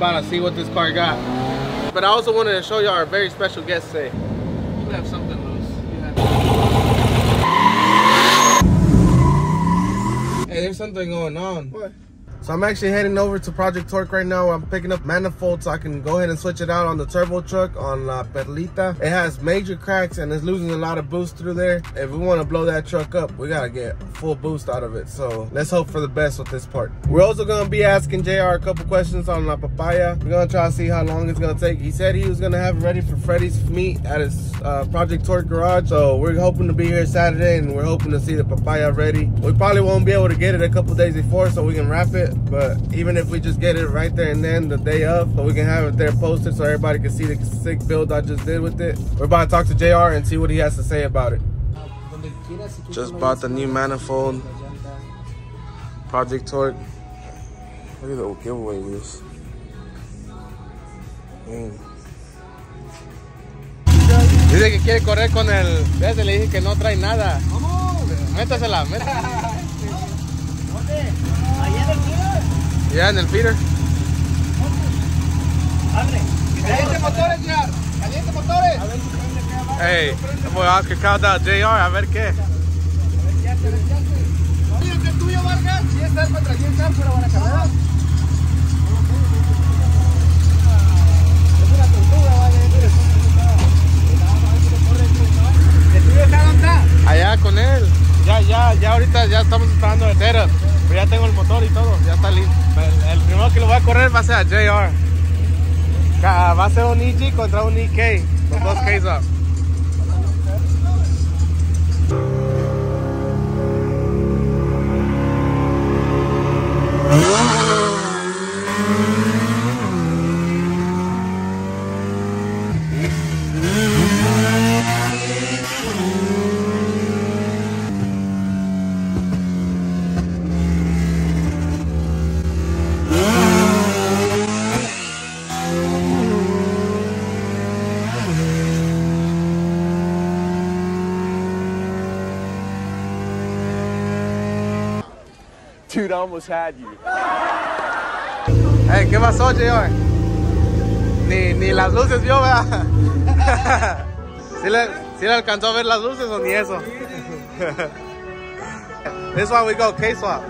about to see what this car got. But I also wanted to show you our very special guest today. We have something loose. Hey, there's something going on. What? So I'm actually heading over to Project Torque right now. I'm picking up manifold so I can go ahead and switch it out on the turbo truck on La Perlita. It has major cracks and it's losing a lot of boost through there. If we want to blow that truck up, we gotta get full boost out of it. So let's hope for the best with this part. We're also gonna be asking JR a couple questions on La Papaya. We're gonna try to see how long it's gonna take. He said he was gonna have it ready for Freddy's meet at his Project Torque garage. So we're hoping to be here Saturday and we're hoping to see the Papaya ready. We probably won't be able to get it a couple days before so we can wrap it. But even if we just get it right there and then the day of, so we can have it there posted so everybody can see the sick build I just did with it. We're about to talk to JR and see what he has to say about it. Just bought the new manifold. Project Torque. Look at the giveaway use. Dice que quiere correr con el... Ese le dije que no trae nada. Métasela, métasela. Ya en el feeder. Caliente motores, ya. Caliente motores. Hey, voy a acercar a JR a ver qué. Oye, ¿qué es tuyo, Vargas? Si está el contra quién está, fuera buena carrera. Es una tortuga, vale. ¿El tuyo está dónde está? Allá con él. Ya ahorita ya estamos esperando el setup. Pero ya tengo el motor y todo, ya está listo. El primero que lo voy a correr va a ser a JR. Va a ser un EG contra un EK, con dos Ks up. Dude, I almost had you. Hey, ¿qué pasó, JR? Ni las luces vio, ¿verdad? ¿Sí le alcanzó a ver las luces o ni eso? This is why we go K-swap.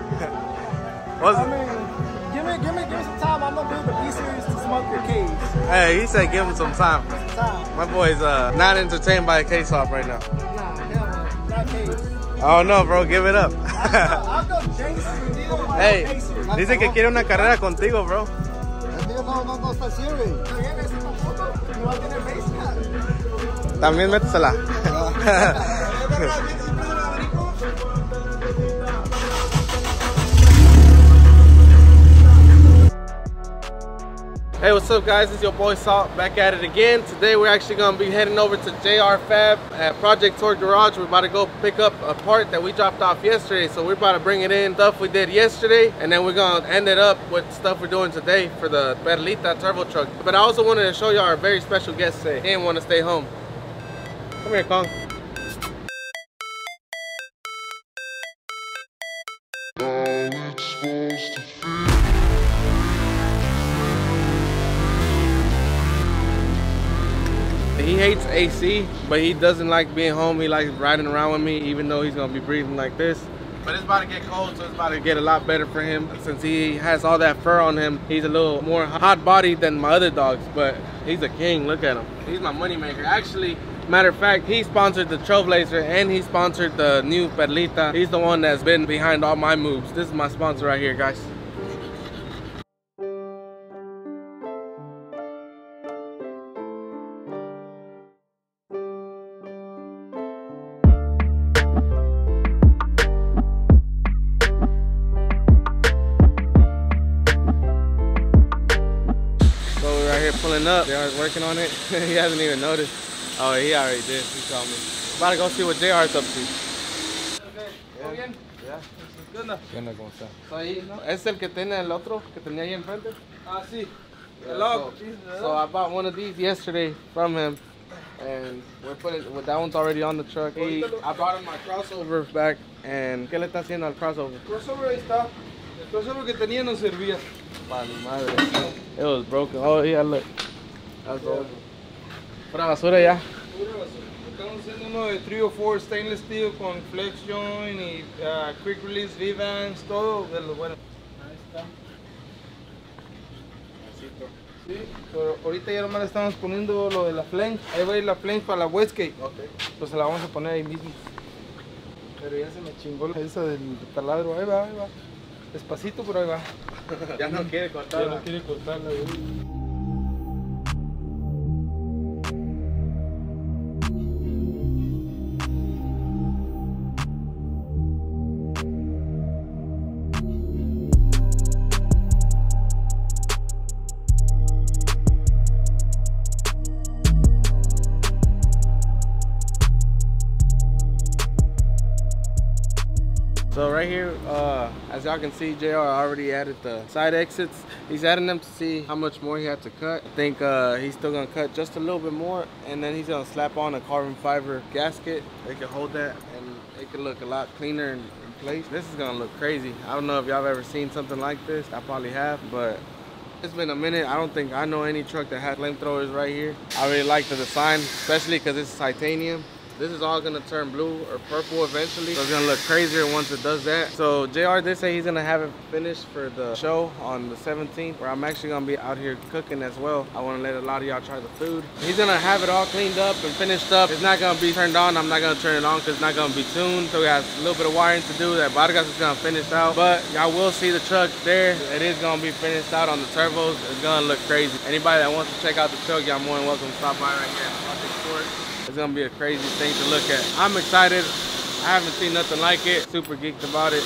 Give me some time. I'm gonna do the B-series to smoke your K's. Hey, he said give him some time. My boy's not entertained by a K-swap right now. Nah, hell no, not K's. Oh no, bro, give it up. I'll go Jason. Hey, dice que quiere una carrera contigo, bro. No está serious. Igual tiene base. También métesela. Hey, what's up, guys? It's your boy Salt back at it again. Today we're actually going to be heading over to JRFAB at Project Torque Garage. We're about to go pick up a part that we dropped off yesterday. So we're about to bring it in, stuff we did yesterday, and then we're going to end it up with stuff we're doing today for the Perlita turbo truck. But I also wanted to show you our very special guest today. He didn't want to stay home. Come here, Kong. He hates AC, but he doesn't like being home. He likes riding around with me, even though he's gonna be breathing like this. But it's about to get cold, so it's about to get a lot better for him. Since he has all that fur on him, he's a little more hot-bodied than my other dogs, but he's a king. Look at him. He's my moneymaker. Actually, matter of fact, he sponsored the Trailblazer and he sponsored the new Perlita. He's the one that's been behind all my moves. This is my sponsor right here, guys. Pulling up, JR's working on it. He hasn't even noticed. Oh, he already did. He saw me. About to go see what JR's up to. Okay. Yeah. ¿Qué onda? ¿Qué onda? ¿Cómo está? Ahí, ¿no? ¿Es el que tiene el otro que tenía ahí enfrente? Ah, sí. So I bought one of these yesterday from him, and we're putting. That one's already on the truck. I brought him my crossover back, and ¿qué le está haciendo al crossover? Crossover ahí está. El crossover que tenía no servía. It was broken. Oh yeah, look. That's broken. Pura basura ya. Estamos haciendo uno de 3 o 4 stainless steel con flex joint y quick release V-bands, todo de lo bueno. Ahí está. Sí, pero ahorita ya nomás le estamos poniendo lo de la flange. Ahí va a ir la flange para la wastegate. Okay. Pues se la vamos a poner ahí mismo. Pero ya se me chingó esa del taladro. Ahí va, ahí va. Despacito, pero ahí va. Ya no quiere cortarla. Ya no quiere cortarla, güey. So right here, as y'all can see, JR already added the side exits. He's adding them to see how much more he had to cut. I think he's still gonna cut just a little bit more, and then he's gonna slap on a carbon fiber gasket. They can hold that, and it can look a lot cleaner in place. This is gonna look crazy. I don't know if y'all have ever seen something like this. I probably have, but it's been a minute. I don't think I know any truck that has flamethrowers right here. I really like the design, especially because it's titanium. This is all gonna turn blue or purple eventually, so it's gonna look crazier once it does that. So JR did say he's gonna have it finished for the show on the 17th, where I'm actually gonna be out here cooking as well. I wanna let a lot of y'all try the food. He's gonna have it all cleaned up and finished up. It's not gonna be turned on. I'm not gonna turn it on because it's not gonna be tuned. So we have a little bit of wiring to do that Vargas is gonna finish out. But y'all will see the truck there. It is gonna be finished out on the turbos. It's gonna look crazy. Anybody that wants to check out the truck, y'all more than welcome to stop by right here at Project Sport. It's gonna be a crazy thing to look at. I'm excited. I haven't seen nothing like it. Super geeked about it.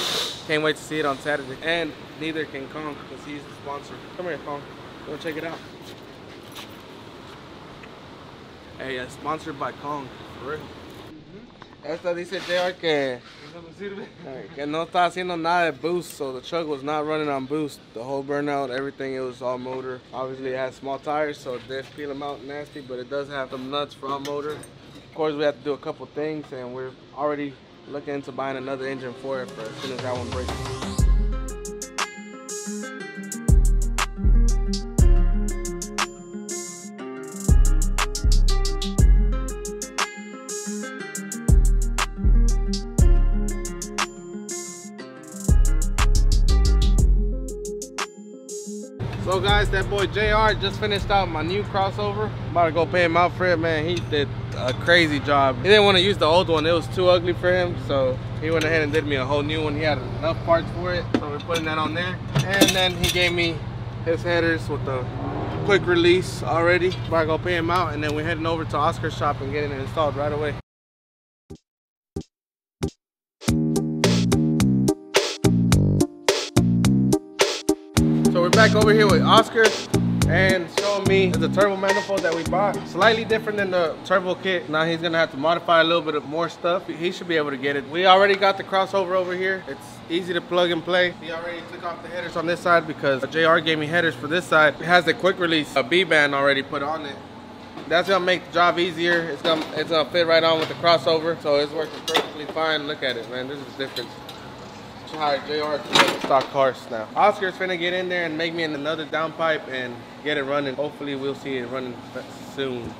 Can't wait to see it on Saturday. And neither can Kong, because he's the sponsor. Come here, Kong. Go check it out. Hey, sponsored by Kong. For real. Esta dice JR que no está haciendo nada de boost, so the truck was not running on boost. The whole burnout, everything, it was all motor. Obviously it has small tires, so it does peel them out nasty, but it does have some nuts front motor. Of course, we have to do a couple things, and we're already looking into buying another engine for it for as soon as that one breaks. So guys, that boy JR just finished out my new crossover. I'm about to go pay him out for it, man. He did a crazy job. He didn't want to use the old one. It was too ugly for him. So he went ahead and did me a whole new one. He had enough parts for it. So we're putting that on there. And then he gave me his headers with the quick release already. About to go pay him out. And then we're heading over to Oscar's shop and getting it installed right away. So we're back over here with Oscar and showing me the turbo manifold that we bought. Slightly different than the turbo kit. Now he's gonna have to modify a little bit of more stuff. He should be able to get it. We already got the crossover over here. It's easy to plug and play. He already took off the headers on this side because JR gave me headers for this side. It has the quick release B-band already put on it. That's gonna make the job easier. It's gonna fit right on with the crossover. So it's working perfectly fine. Look at it, man. This is different. Hire JR to stock cars now. Oscar's finna get in there and make me another downpipe and get it running. Hopefully we'll see it running soon.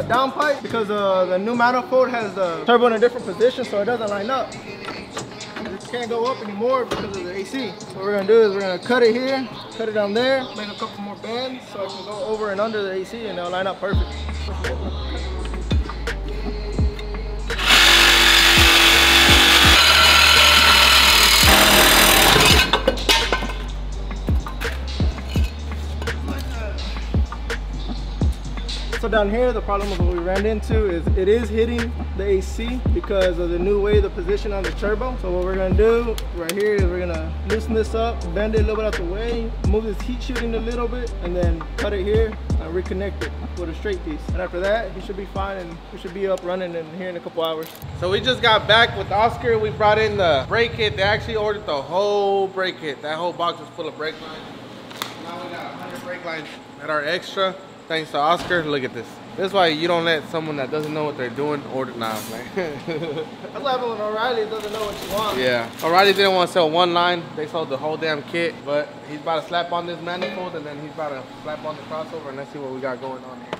Downpipe because the new manifold has the turbo in a different position, so it doesn't line up. It can't go up anymore because of the AC. So what we're gonna do is we're gonna cut it here, cut it down there, make a couple more bands so I can go over and under the AC and they'll line up perfect. So down here, the problem of what we ran into is it is hitting the AC because of the new way the position on the turbo. So what we're gonna do right here is we're gonna loosen this up, bend it a little bit out the way, move this heat shielding a little bit, and then cut it here and reconnect it with a straight piece. And after that, he should be fine and we should be up running in here in a couple hours. So we just got back with Oscar. We brought in the brake kit. They actually ordered the whole brake kit. That whole box is full of brake lines. Now we got 100 brake lines that are extra. Thanks to Oscar. Look at this. This is why you don't let someone that doesn't know what they're doing order now. Like That's what happened when O'Reilly doesn't know what you want. yeah. O'Reilly didn't want to sell one line. They sold the whole damn kit. But he's about to slap on this manifold and then he's about to slap on the crossover and let's see what we got going on here.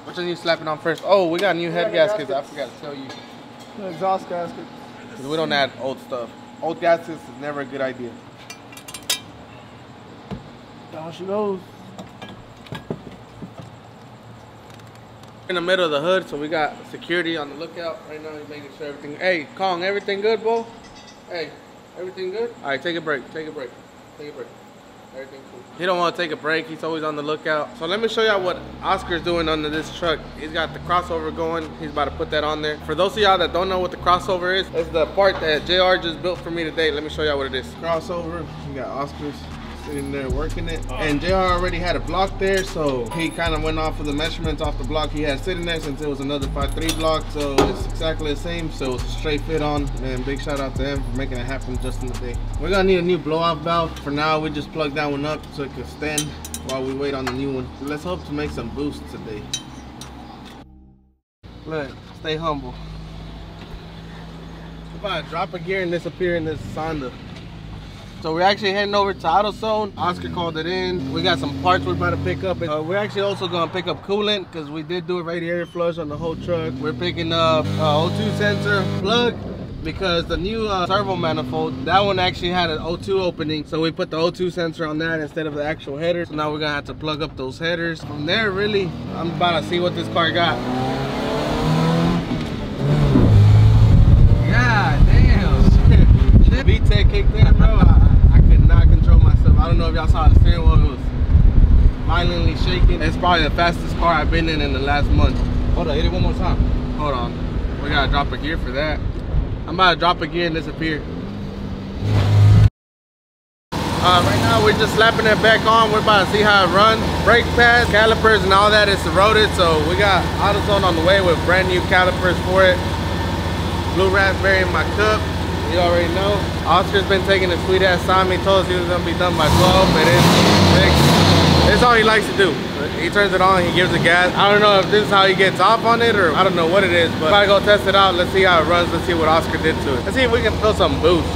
Which one are you slapping on first? Oh, we got new head gaskets. I forgot to tell you. The exhaust gasket. Because we don't add old stuff. Old gaskets is never a good idea. Down she goes. In the middle of the hood, so we got security on the lookout right now. He's making sure everything. Hey, Kong, everything good, bro? Hey, everything good? All right, take a break. Take a break. Take a break. Everything cool. He don't want to take a break. He's always on the lookout. So let me show y'all what Oscar's doing under this truck. He's got the crossover going. He's about to put that on there. For those of y'all that don't know what the crossover is, it's the part that JR just built for me today. Let me show y'all what it is. Crossover. We got Oscar's sitting there working it, and JR already had a block there, so he kind of went off of the measurements off the block he had sitting there since it was another 5.3 block, so it's exactly the same, so it's a straight fit on. Man, big shout out to him for making it happen just in the day. We're gonna need a new blow-off valve. For now, we just plug that one up so it can stand while we wait on the new one. Let's hope to make some boost today. Look, stay humble. We're about to drop a gear and disappear in this Sonda. So we're actually heading over to AutoZone. Oscar called it in. We got some parts we're about to pick up. We're actually also gonna pick up coolant because we did do a radiator flush on the whole truck. We're picking up O2 sensor plug because the new servo manifold, that one actually had an O2 opening. So we put the O2 sensor on that instead of the actual header. So now we're gonna have to plug up those headers. From there, really, I'm about to see what this car got. God damn. VTEC kicked in, bro. I could not control myself. I don't know if y'all saw the steering wheel. It was violently shaking. It's probably the fastest car I've been in the last month. Hold on, hit it one more time. Hold on. We gotta drop a gear for that. I'm about to drop a gear and disappear. Right now we're just slapping it back on. We're about to see how it runs. Brake pads, calipers, and all that is eroded. So we got AutoZone on the way with brand new calipers for it. Blue raspberry in my cup. You already know. Oscar's been taking a sweet ass time. He told us he was gonna be done by 12. It is 6. It's all he likes to do. He turns it on, he gives it gas. I don't know if this is how he gets off on it or I don't know what it is, but I'm gonna go test it out. Let's see how it runs. Let's see what Oscar did to it. Let's see if we can feel some boost.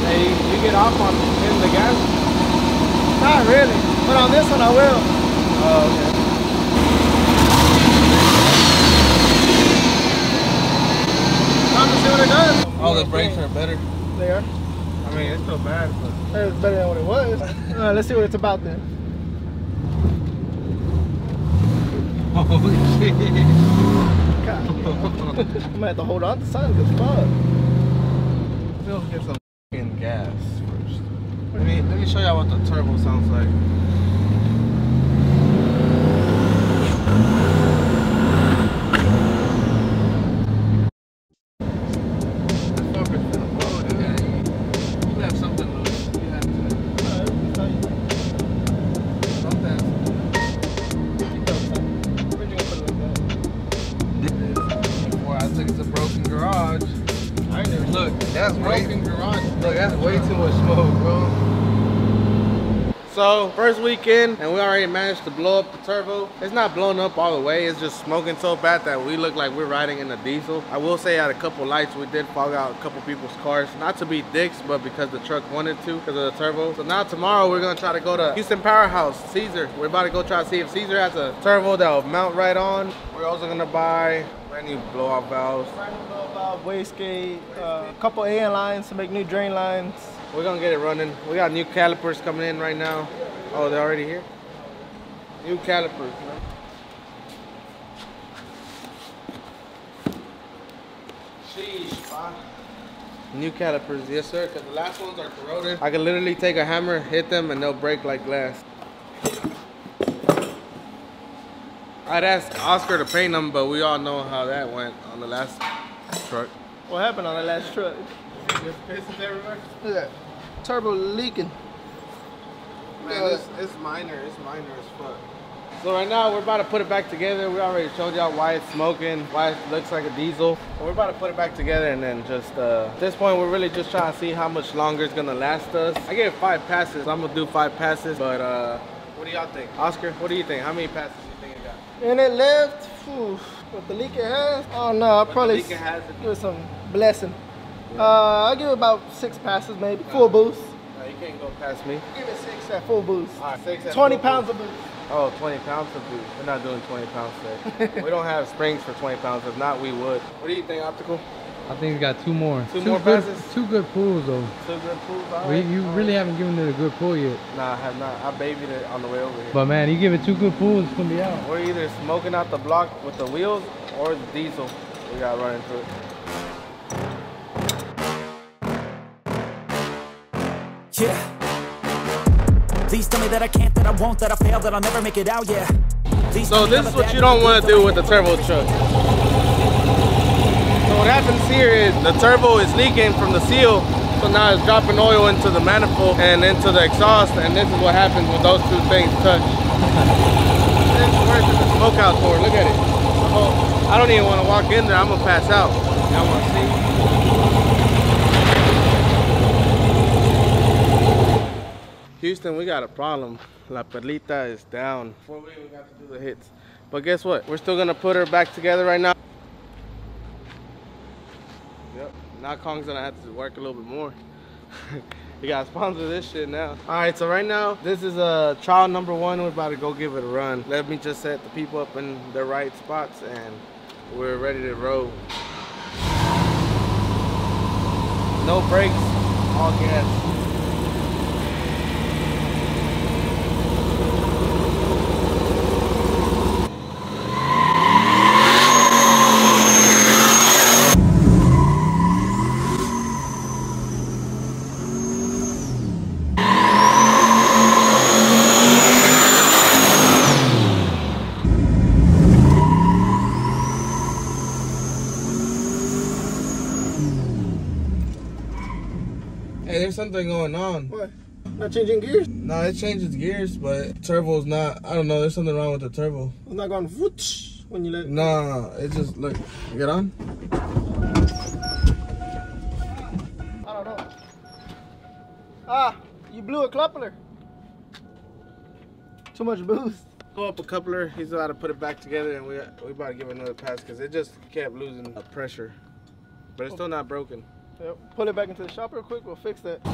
Hey, you get off on hitting the gas? Not really, but on this one I will. Oh, okay. Time to see what it does. Oh, the brakes are better. They are. I mean, it's still bad, but It's better than what it was. Let's see what it's about then. holy shit. God. I'm gonna have to hold on to something because fuck. Let's get some fucking gas first. Let me show y'all what the turbo sounds like. So first weekend and we already managed to blow up the turbo. It's not blown up all the way, it's just smoking so bad that we look like we're riding in a diesel. I will say at a couple lights we did fog out a couple people's cars, not to be dicks but because the truck wanted to because of the turbo. So now tomorrow we're gonna try to go to Houston Powerhouse, Caesar. We're about to go try to see if Caesar has a turbo that will mount right on. We're also gonna buy brand new blow off valves, Brand new blow valve, wastegate, a couple AN lines to make new drain lines. We're gonna get it running. We got new calipers coming in right now. Oh, they're already here? New calipers, man. Sheesh, man. New calipers, yes sir, because the last ones are corroded. I can literally take a hammer, hit them, and they'll break like glass. I'd ask Oscar to paint them, but we all know how that went on the last truck. What happened on the last truck? There's pistons everywhere. Look at that. Turbo leaking. Man, it's minor as fuck. So right now we're about to put it back together. We already showed y'all why it's smoking, why it looks like a diesel. We're about to put it back together, and then just at this point we're really just trying to see how much longer it's gonna last us. I gave it 5 passes. I'm gonna do 5 passes, but what do y'all think? Oscar, what do you think? How many passes do you think it got? And it left, whew, with the leak it has. Oh no, I'll probably give it some blessing. Yeah. I'll give it about 6 passes maybe, full boost. No, you can't go past me. Give it 6 at full boost. All right, 6 at 20 full pounds boost. of boost. Oh, 20 pounds of boost. We're not doing 20 pounds today. We don't have springs for 20 pounds. If not, we would. What do you think, Optical? I think it's got 2 more. Two more passes? 2 good pulls though. 2 good pulls, all right. You really haven't given it a good pull yet. Nah, I have not. I babied it on the way over here. But man, you give it 2 good pulls, it's gonna be out. We're either smoking out the block with the wheels or the diesel. We gotta run into it. Yeah. Please tell me that I can't, that I won't, that I fail, that I'll never make it out, yeah. So this is what you don't want to do with the turbo truck. So what happens here is the turbo is leaking from the seal, so now it's dropping oil into the manifold and into the exhaust, and this is what happens when those 2 things touch. This is worse than the smoke out door. Look at it. I don't even want to walk in there. I'm gonna pass out. Y'all want to see? Houston, we got a problem. La Perlita is down. Before we even got to do the hits. But guess what? We're still gonna put her back together right now. Yep. Now Kong's gonna have to work a little bit more. You gotta sponsor this shit now. Alright, so right now, this is trial number 1. We're about to go give it a run. Let me just set the people up in their right spots and we're ready to roll. No brakes, all gas. Hey, there's something going on. What? Not changing gears? No, it changes gears, but turbo's not. I don't know. There's something wrong with the turbo. It's not going whoosh when you let it. No, it just look. Get on. I don't know. Ah, you blew a coupler. Too much boost. Go up a coupler. He's about to put it back together, and we about to give it another pass because it just kept losing pressure. But it's still not broken. Yep. Pull it back into the shop real quick. We'll fix that.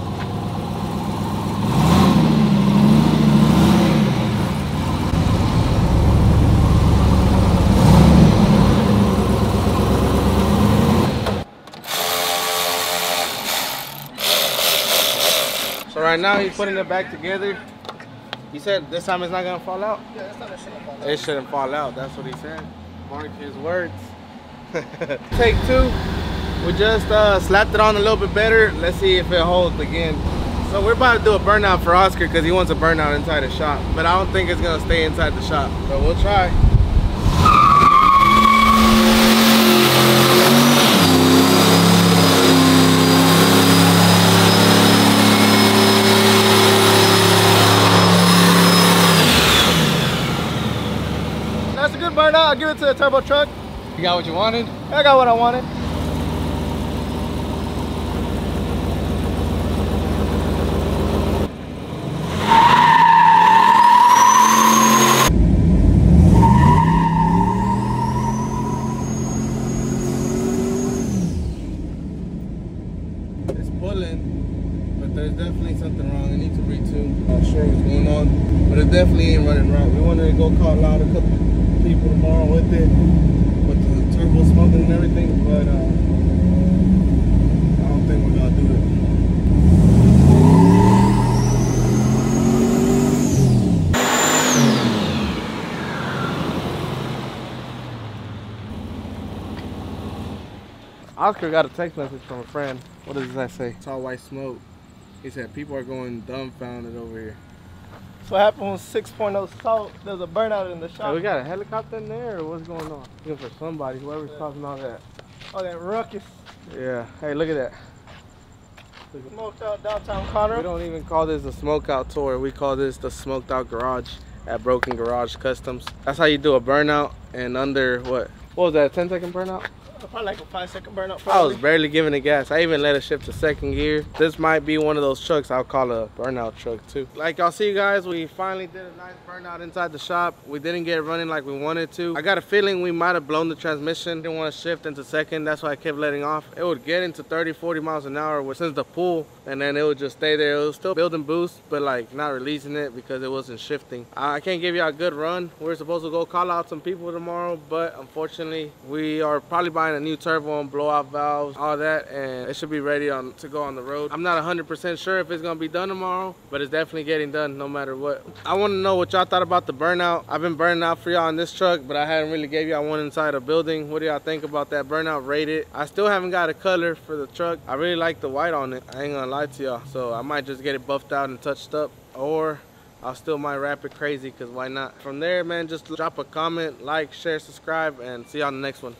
So right now he's putting it back together. He said this time it's not gonna fall out. Yeah, this time it shouldn't fall out. It shouldn't fall out. That's what he said. Mark his words. Take 2. We just slapped it on a little bit better. Let's see if it holds again. So we're about to do a burnout for Oscar because he wants a burnout inside the shop. But I don't think it's gonna stay inside the shop. But we'll try. That's a good burnout. I'll give it to the turbo truck. You got what you wanted? I got what I wanted. It's pulling, but there's definitely something wrong. It needs to retune. Not sure what's going on, but it definitely ain't running right. We wanted to go call out a couple people tomorrow with it, with the turbo smoking and everything, but I don't think we're gonna do it. Oscar got a text message from a friend. What does that say? It's all white smoke. He said people are going dumbfounded over here. what happened with 6.0 salt. There's a burnout in the shop. Hey, we got a helicopter in there, or what's going on? Looking for somebody, whoever's causing all that. Oh, that ruckus. Yeah. Hey, look at that. Smoked out downtown Conroe. We don't even call this a smoke out tour. We call this the smoked out garage at Broken Garage Customs. That's how you do a burnout and under what was that, 10-second burnout? Probably like a 5-second burnout. I Probably. was barely giving it gas. I even let it shift to second gear. This might be one of those trucks I'll call a burnout truck too. Like y'all see guys, we finally did a nice burnout inside the shop. We didn't get it running like we wanted to. I got a feeling we might have blown the transmission. Didn't want to shift into second. That's why I kept letting off. It would get into 30-40 miles an hour since the pull, and then it would just stay there. It was still building boost, but like not releasing it because it wasn't shifting. I can't give you a good run. We're supposed to go call out some people tomorrow, but unfortunately we are probably buying a new turbo and blowout valves, all that, and it should be ready to go on the road. I'm not 100% sure if it's gonna be done tomorrow, but it's definitely getting done no matter what. I want to know what y'all thought about the burnout. I've been burning out for y'all on this truck, but I hadn't really gave y'all one inside a building. What do y'all think about that burnout? Rate it. I still haven't got a color for the truck. I really like the white on it. I ain't gonna lie to y'all, so I might just get it buffed out and touched up, or I still might wrap it crazy, because why not? From there, man, just drop a comment, like, share, subscribe, and see you on the next one.